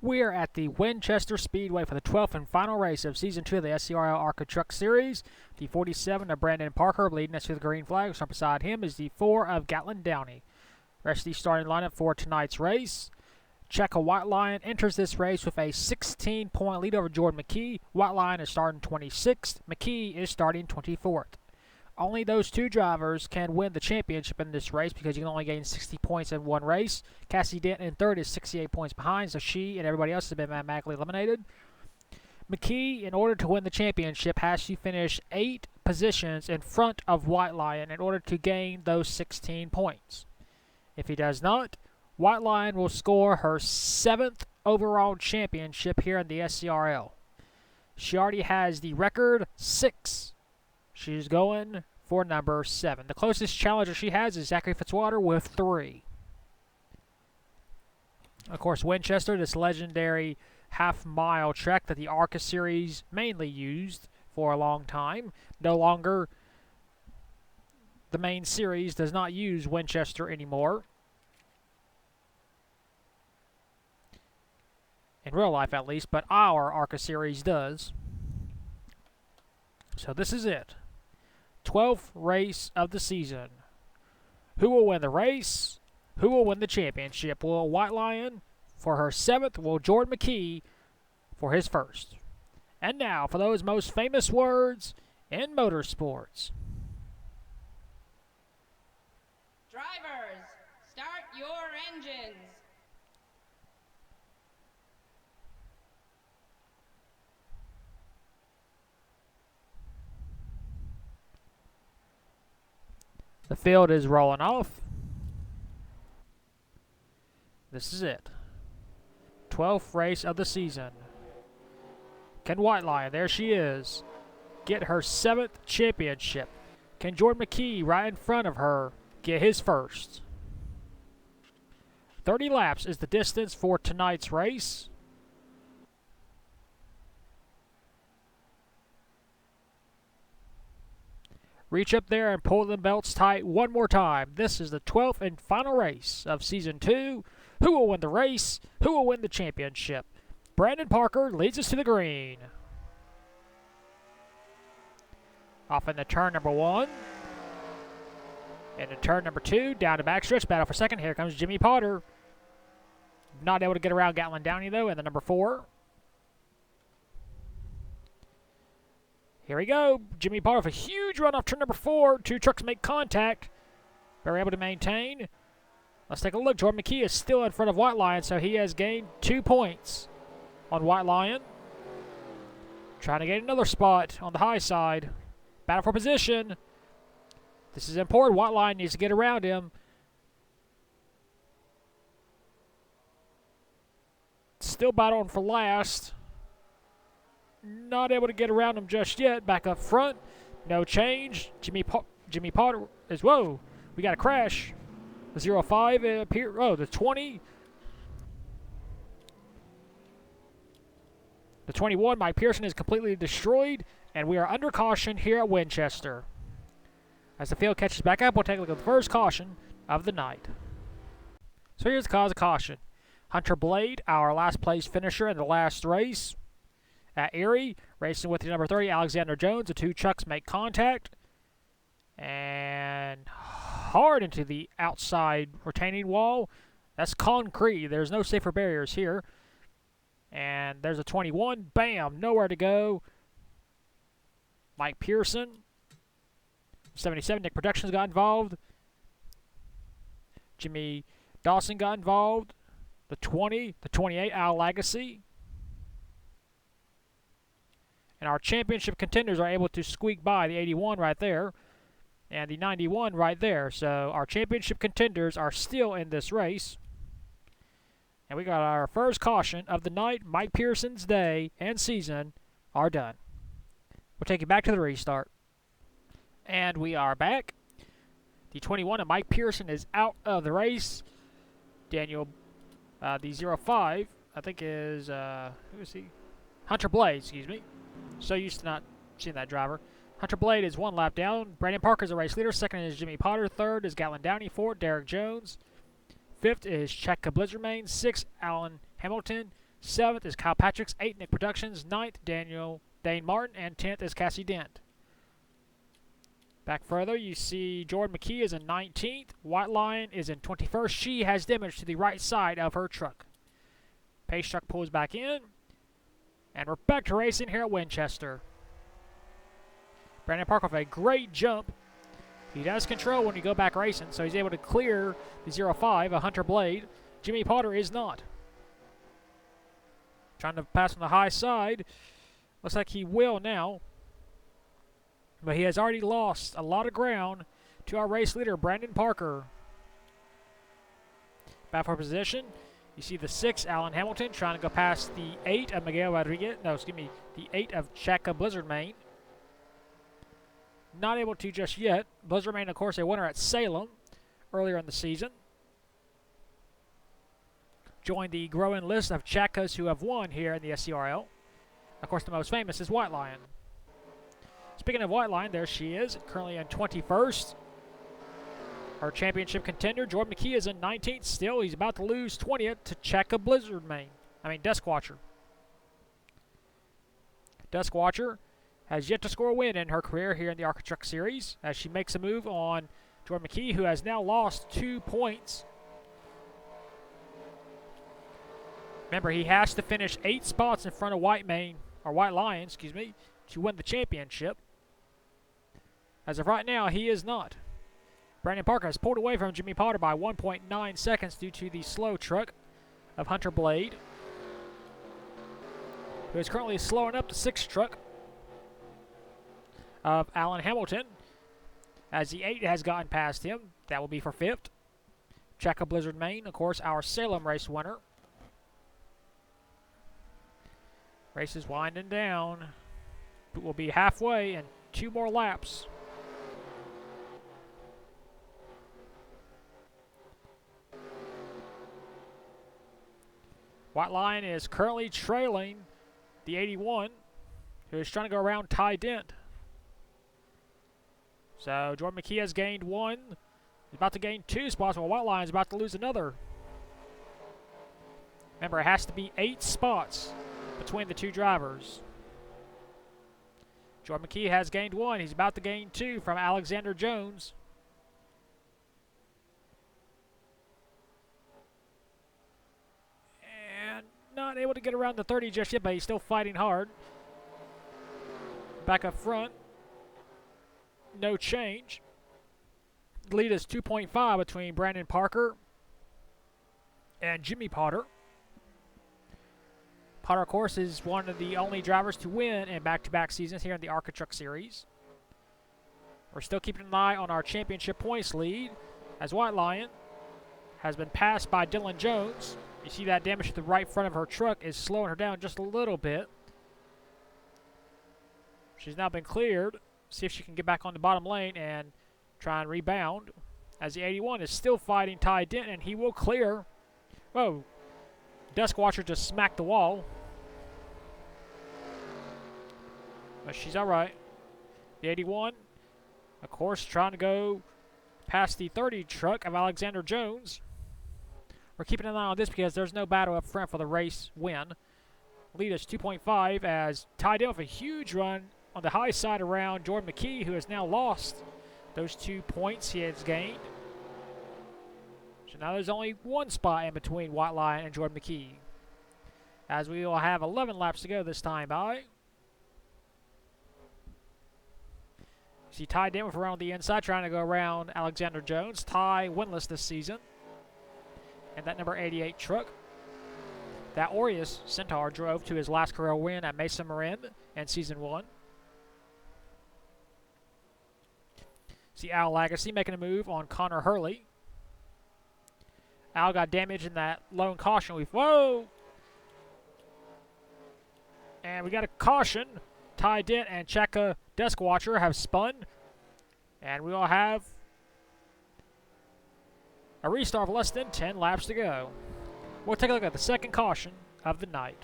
We are at the Winchester Speedway for the 12th and final race of Season 2 of the SCRL ARCA Truck Series. The 47 of Brandon Parker leading us to the green flag. So beside him is the 4 of Gatlin Downey. Rest of the starting lineup for tonight's race. Checa White Lion enters this race with a 16-point lead over Jordan McKee. White Lion is starting 26th. McKee is starting 24th. Only those two drivers can win the championship in this race because you can only gain 60 points in one race. Cassie Denton in third is 68 points behind, so she and everybody else has been mathematically eliminated. McKee, in order to win the championship, has to finish 8 positions in front of White Lion in order to gain those 16 points. If he does not, White Lion will score her 7th overall championship here in the SCRL. She already has the record 6. She's going for number 7. The closest challenger she has is Zachary Fitzwater with 3. Of course, Winchester, this legendary half-mile track that the ARCA series mainly used for a long time. No longer, the main series does not use Winchester anymore. In real life, at least, but our ARCA series does. So this is it. 12th race of the season. Who will win the race? Who will win the championship? Will White Lion for her 7th? Will Jordan McKee for his 1st? And now for those most famous words in motorsports. Drivers, start your engines. The field is rolling off. This is it. 12th race of the season. Can White Lion, there she is, get her 7th championship? Can Jordan McKee, right in front of her, get his 1st? 30 laps is the distance for tonight's race. Reach up there and pull the belts tight one more time. This is the 12th and final race of Season 2. Who will win the race? Who will win the championship? Brandon Parker leads us to the green. Off into turn number 1. Into turn number 2. Down to backstretch. Battle for second. Here comes Jimmy Potter. Not able to get around Gatlin Downey, though, in the number 4. Here we go. Jimmy Potter with a huge run off turn number 4. Two trucks make contact. They're able to maintain. Let's take a look. Jordan McKee is still in front of White Lion, so he has gained 2 points on White Lion. Trying to get another spot on the high side. Battle for position. This is important. White Lion needs to get around him. Still battling for last. Not able to get around him just yet. Back up front. No change. Jimmy Potter is, whoa, we got a crash. The 05 appear, oh, the 20. The 21, Mike Pearson, is completely destroyed, and we are under caution here at Winchester. As the field catches back up, we'll take a look at the first caution of the night. So here's the cause of caution. Hunter Blade, our last place finisher in the last race at Erie, racing with the number 30, Alexander Jones. The two trucks make contact and hard into the outside retaining wall. That's concrete. There's no safer barriers here. And there's a 21. Bam! Nowhere to go. Mike Pearson. 77, Nick Productions got involved. Jimmy Dawson got involved. The 20, the 28, Al Lagacy. And our championship contenders are able to squeak by the 81 right there and the 91 right there. So our championship contenders are still in this race. And we got our first caution of the night. Mike Pearson's day and season are done. We'll take you back to the restart. And we are back. The 21 of Mike Pearson is out of the race. Daniel, the 05, I think is, who is he? Hunter Blade, excuse me. So used to not seeing that driver. Hunter Blade is 1 lap down. Brandon Parker is the race leader. Second is Jimmy Potter. Third is Gatlin Downey. Fourth, Derek Jones. Fifth is Checa Blizzardmain. Sixth, Alan Hamilton. 7th is Kyle Patrick's. 8th, Nick Productions. 9th, Dane Martin. And 10th is Cassie Dent. Back further, you see Jordan McKee is in 19th. White Lion is in 21st. She has damage to the right side of her truck. Pace truck pulls back in. And we're back to racing here at Winchester. Brandon Parker with a great jump. He does control when you go back racing, so he's able to clear the 05, a Hunter Blade. Jimmy Potter is not. Trying to pass on the high side. Looks like he will now. But he has already lost a lot of ground to our race leader, Brandon Parker. Back for position. You see the 6, Alan Hamilton, trying to go past the 8 of Miguel Rodriguez. No, excuse me, the 8 of Chaka Blizzard Main. Not able to just yet. Blizzard Main, of course, a winner at Salem earlier in the season. Joined the growing list of Chakas who have won here in the SCRL. Of course, the most famous is White Lion. Speaking of White Lion, there she is, currently in 21st. Our championship contender, Jordan McKee, is in 19th still. He's about to lose 20th to Chaka Blizzard Main. Dusk Watcher. Dusk Watcher has yet to score a win in her career here in the ARCA Truck Series as she makes a move on Jordan McKee, who has now lost 2 points. Remember, he has to finish 8 spots in front of White Lion, to win the championship. As of right now, he is not. Brandon Parker has pulled away from Jimmy Potter by 1.9 seconds due to the slow truck of Hunter Blade, who is currently slowing up the 6th truck of Alan Hamilton, as the 8 has gotten past him. That will be for 5th. Chaka Blizzard Main, of course, our Salem race winner. Race is winding down. We'll be halfway in 2 more laps. White Lion is currently trailing the 81, who is trying to go around Ty Dent. So Jordan McKee has gained 1. He's about to gain 2 spots, while White Lion is about to lose another. Remember, it has to be 8 spots between the 2 drivers. Jordan McKee has gained 1. He's about to gain 2 from Alexander Jones. And not able to get around the 30 just yet, but he's still fighting hard. Back up front. No change. The lead is 2.5 between Brandon Parker and Jimmy Potter. Potter, of course, is one of the only drivers to win in back-to-back seasons here in the ARCA Truck Series. We're still keeping an eye on our championship points lead, as White Lion has been passed by Dylan Jones. You see that damage to the right front of her truck is slowing her down just a little bit. She's now been cleared. See if she can get back on the bottom lane and try and rebound, as the 81 is still fighting Ty Dent, and he will clear. Whoa. Dusk Watcher just smacked the wall. But she's alright. The 81, of course, trying to go past the 30 truck of Alexander Jones. We're keeping an eye on this because there's no battle up front for the race win. Lead is 2.5 as Ty Dent with a huge run on the high side around Jordan McKee, who has now lost those 2 points he has gained. So now there's only 1 spot in between White Lion and Jordan McKee, as we will have 11 laps to go this time by. See Ty Dent around the inside, trying to go around Alexander Jones. Ty winless this season. And that number 88 truck that Aureus Centaur drove to his last career win at Mesa Marin in Season 1. See Al Lagacy making a move on Connor Hurley. Al got damaged in that lone caution. Whoa! And we got a caution. Ty Dent and Chaka Duskwatcher have spun. And we will have a restart of less than 10 laps to go. We'll take a look at the second caution of the night.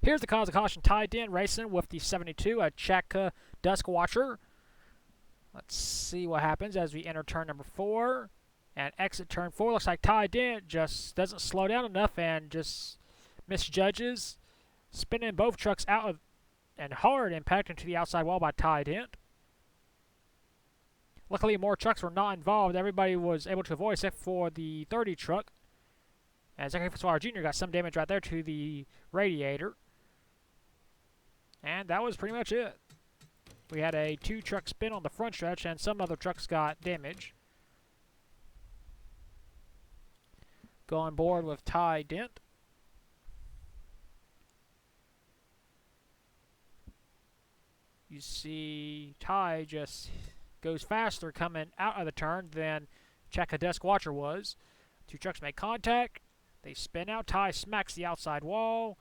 Here's the cause of caution. Ty Dent racing with the 72, a Chaka Duskwatcher. Let's see what happens as we enter turn number 4 and exit turn 4. Looks like Ty Dent just doesn't slow down enough and just misjudges, spinning both trucks out of and hard impact into the outside wall by Ty Dent. Luckily, more trucks were not involved. Everybody was able to avoid except for the 30 truck. And Zachary Fitzwater Jr. got some damage right there to the radiator. And that was pretty much it. We had a 2-truck spin on the front stretch, and some other trucks got damage. Go on board with Ty Dent. You see Ty just goes faster coming out of the turn than Check a Desk Watcher was. 2 trucks make contact. They spin out. Ty smacks the outside wall.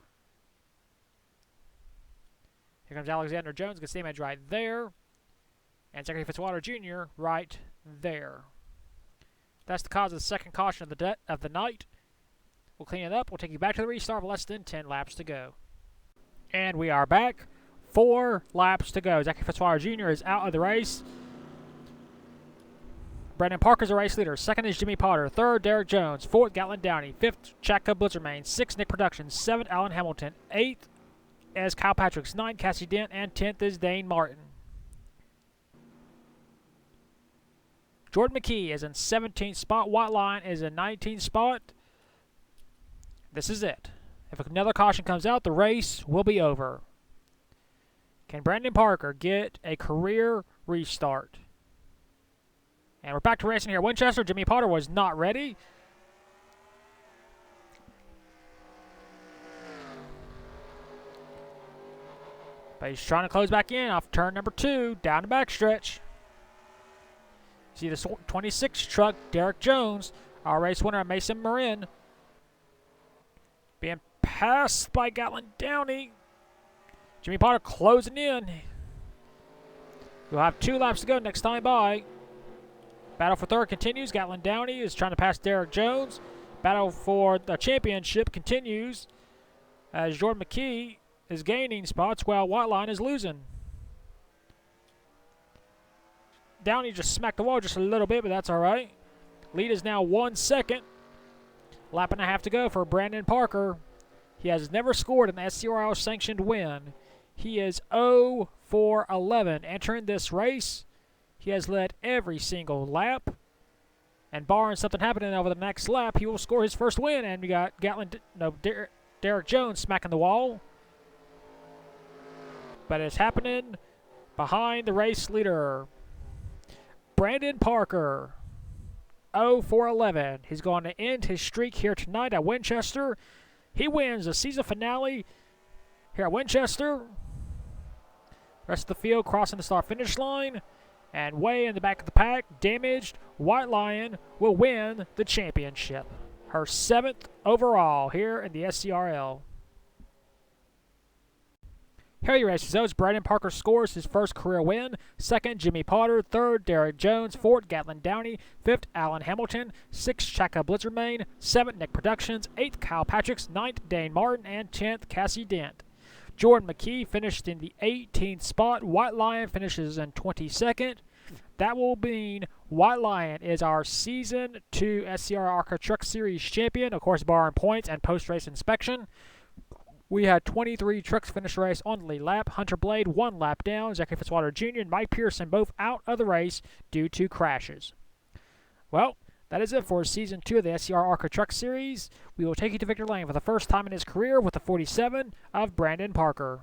Here comes Alexander Jones, gets damage right there. And Zachary Fitzwater Jr. right there. That's the cause of the second caution of the night. We'll clean it up. We'll take you back to the restart with less than 10 laps to go. And we are back. 4 laps to go. Zachary Fitzwater Jr. is out of the race. Brandon Parker's the race leader. 2nd is Jimmy Potter. 3rd, Derek Jones. 4th, Gatlin Downey. 5th, Chaka Blitzermain. 6th, Nick Productions. 7th, Alan Hamilton. 8th is Kyle Patricks. 9th, Cassie Dent. And 10th is Dane Martin. Jordan McKee is in 17th spot. White Line is in 19th spot. This is it. If another caution comes out, the race will be over. Can Brandon Parker get a career restart? And we're back to racing here. Winchester, Jimmy Potter was not ready. But he's trying to close back in off turn number 2, down the backstretch. See the 26 truck, Derek Jones, our race winner, Mason Marin, being passed by Gatlin Downey. Jimmy Potter closing in. We'll have 2 laps to go next time by. Battle for 3rd continues. Gatlin Downey is trying to pass Derek Jones. Battle for the championship continues as Jordan McKee is gaining spots while White Line is losing. Downey just smacked the wall just a little bit, but that's all right. Lead is now 1 second. Lap and a half to go for Brandon Parker. He has never scored an SCRL sanctioned win. He is 0 for 11 entering this race. He has led every single lap. And barring something happening over the next lap, he will score his first win. And we got Derek Jones smacking the wall. But it's happening behind the race leader. Brandon Parker, 0 for 11. He's going to end his streak here tonight at Winchester. He wins the season finale here at Winchester. Rest of the field crossing the start-finish line. And way in the back of the pack, damaged White Lion will win the championship. Her 7th overall here in the SCRL. Here are your race results. Brandon Parker scores his first career win. 2nd, Jimmy Potter. 3rd, Derek Jones. 4th, Gatlin Downey. 5th, Alan Hamilton. 6th, Chaka Blitzermain. 7th, Nick Productions. 8th, Kyle Patricks. 9th, Dane Martin. And 10th, Cassie Dent. Jordan McKee finished in the 18th spot. White Lion finishes in 22nd. That will mean White Lion is our Season 2 SCRL ARCA Truck Series champion, of course, barring points and post-race inspection. We had 23 trucks finish the race on the lead lap. Hunter Blade 1 lap down. Zachary Fitzwater Jr. and Mike Pearson both out of the race due to crashes. Well, that is it for Season 2 of the SCRL ARCA Truck Series. We will take you to victory lane for the first time in his career with the 47 of Brandon Parker.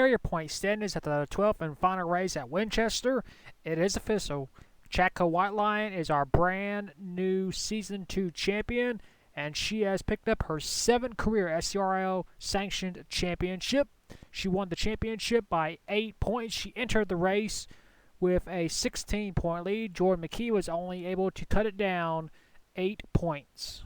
Here point standings at the 12th and final race at Winchester. It is official. Chaka White Lion is our brand new Season 2 champion, and she has picked up her 7th career SCRL sanctioned championship. She won the championship by 8 points. She entered the race with a 16-point lead. Jordan McKee was only able to cut it down 8 points.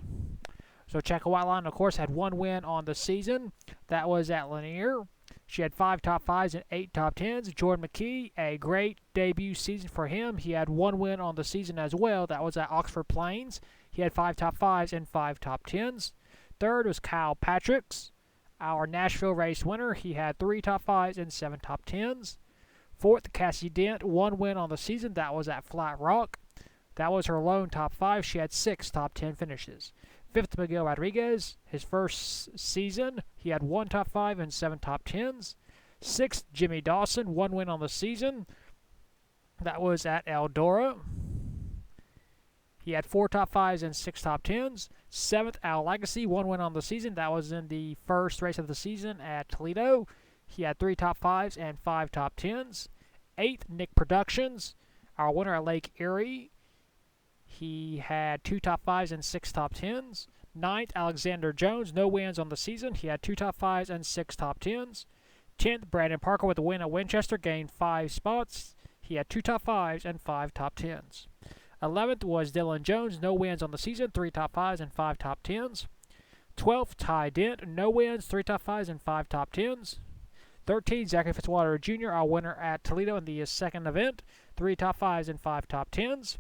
So Chaka White Lion, of course, had 1 win on the season. That was at Lanier. She had 5 top 5s and 8 top 10s. Jordan McKee, a great debut season for him. He had 1 win on the season as well. That was at Oxford Plains. He had 5 top 5s and 5 top 10s. Third was Kyle Patricks, our Nashville race winner. He had 3 top 5s and 7 top 10s. Fourth, Cassie Dent, 1 win on the season. That was at Flat Rock. That was her lone top 5. She had 6 top 10 finishes. Fifth, Miguel Rodriguez, his first season. He had 1 top 5 and 7 top 10s. Sixth, Jimmy Dawson, 1 win on the season. That was at Eldora. He had 4 top 5s and 6 top 10s. Seventh, Al Legacy, 1 win on the season. That was in the first race of the season at Toledo. He had 3 top 5s and 5 top 10s. Eighth, Nick Productions, our winner at Lake Erie. He had 2 top 5s and 6 top 10s. Ninth, Alexander Jones, no wins on the season. He had 2 top 5s and 6 top 10s. 10th, Brandon Parker with a win at Winchester, gained 5 spots. He had 2 top 5s and 5 top 10s. 11th was Dylan Jones, no wins on the season, 3 top 5s and 5 top 10s. 12th, Ty Dent, no wins, 3 top 5s and 5 top 10s. 13th, Zachary Fitzwater Jr., our winner at Toledo in the second event, 3 top 5s and 5 top 10s.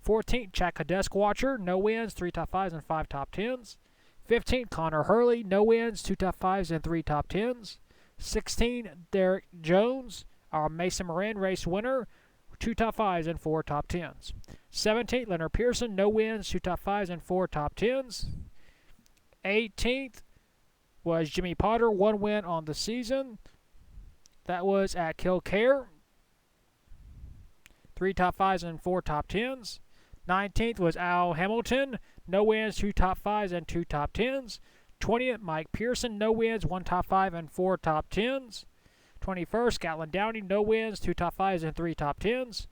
14th, Chaka Desk Watcher, no wins, 3 top 5s and 5 top 10s. 15th, Connor Hurley, no wins, 2 top 5s and 3 top 10s. 16th, Derek Jones, our Mason Moran race winner, 2 top 5s and 4 top 10s. 17th, Leonard Pearson, no wins, 2 top 5s and 4 top 10s. 18th was Jimmy Potter, 1 win on the season. That was at Kilcare, 3 top 5s and 4 top 10s. 19th was Al Hamilton, no wins, 2 top 5s and 2 top 10s. 20th, Mike Pearson, no wins, 1 top 5 and 4 top 10s. 21st, Gatlin Downey, no wins, 2 top 5s and 3 top 10s.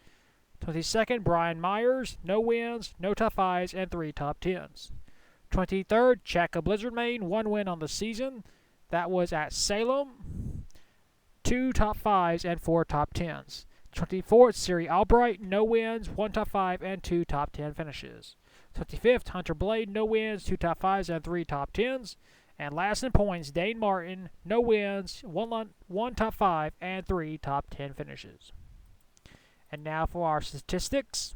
22nd, Brian Myers, no wins, no top 5s and 3 top 10s. 23rd, Chaka Blizzard Main, 1 win on the season. That was at Salem, 2 top 5s and 4 top 10s. 24th, Siri Albright, no wins, 1 top 5 and 2 top 10 finishes. 25th, Hunter Blade, no wins, 2 top 5s and 3 top 10s. And last in points, Dane Martin, no wins, 1 top 5 and 3 top 10 finishes. And now for our statistics.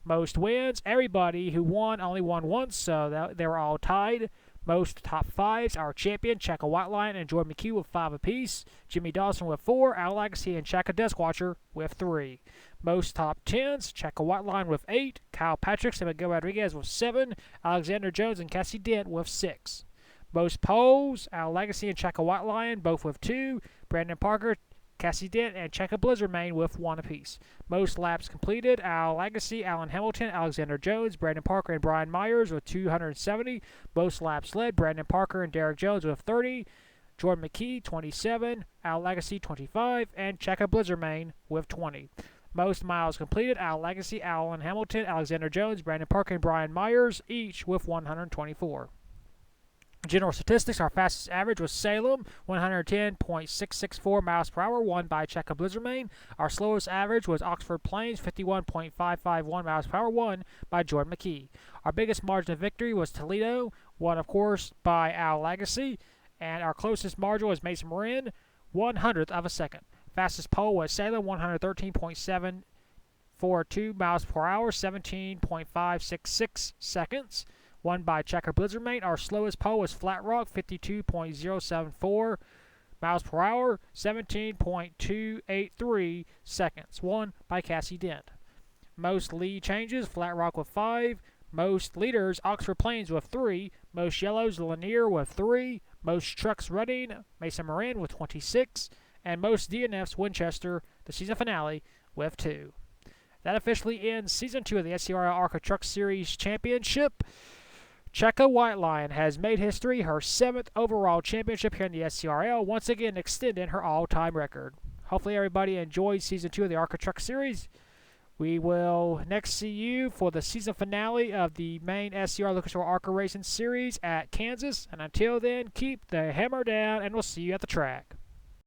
Most wins, everybody who won only won once, so they were all tied. Most top 5s, our champion, Chaka White Lion and Jordan McKee with 5 apiece. Jimmy Dawson with 4, Al Legacy and Chaka Desk Watcher with 3. Most top 10s, Chaka White Lion with 8, Kyle Patricks and Miguel Rodriguez with 7, Alexander Jones and Cassie Dent with 6. Most poles, Al Legacy and Chaka White Lion both with 2, Brandon Parker, Cassie Dent, and Chaka Blizzard Main with 1 apiece. Most laps completed, Al Legacy, Alan Hamilton, Alexander Jones, Brandon Parker, and Brian Myers with 270. Most laps led, Brandon Parker and Derek Jones with 30. Jordan McKee, 27. Al Legacy, 25. And Chaka Blizzard Main with 20. Most miles completed, Al Legacy, Alan Hamilton, Alexander Jones, Brandon Parker, and Brian Myers, each with 124. General statistics, our fastest average was Salem, 110.664 miles per hour, won by Chaka Blizzard Main. Our slowest average was Oxford Plains, 51.551 miles per hour, won by Jordan McKee. Our biggest margin of victory was Toledo, won, of course, by Al Legacy. And our closest margin was Mason Marin, 1/100th of a second. Fastest pole was Salem, 113.742 miles per hour, 17.566 seconds. Won by Chaka Blizzard Main. Our slowest pole was Flat Rock, 52.074 miles per hour, 17.283 seconds. Won by Cassie Dent. Most lead changes, Flat Rock with 5. Most leaders, Oxford Plains with 3. Most yellows, Lanier with 3. Most trucks running, Mason Moran with 26. And most DNFs, Winchester, the season finale, with 2. That officially ends Season 2 of the SCRL ARCA Truck Series Championship. Checo White Lion has made history, her 7th overall championship here in the SCRL, once again extending her all-time record. Hopefully everybody enjoyed Season 2 of the ARCA Truck Series. We will next see you for the season finale of the main SCR Lucas Oil ARCA Racing Series at Kansas. And until then, keep the hammer down, and we'll see you at the track.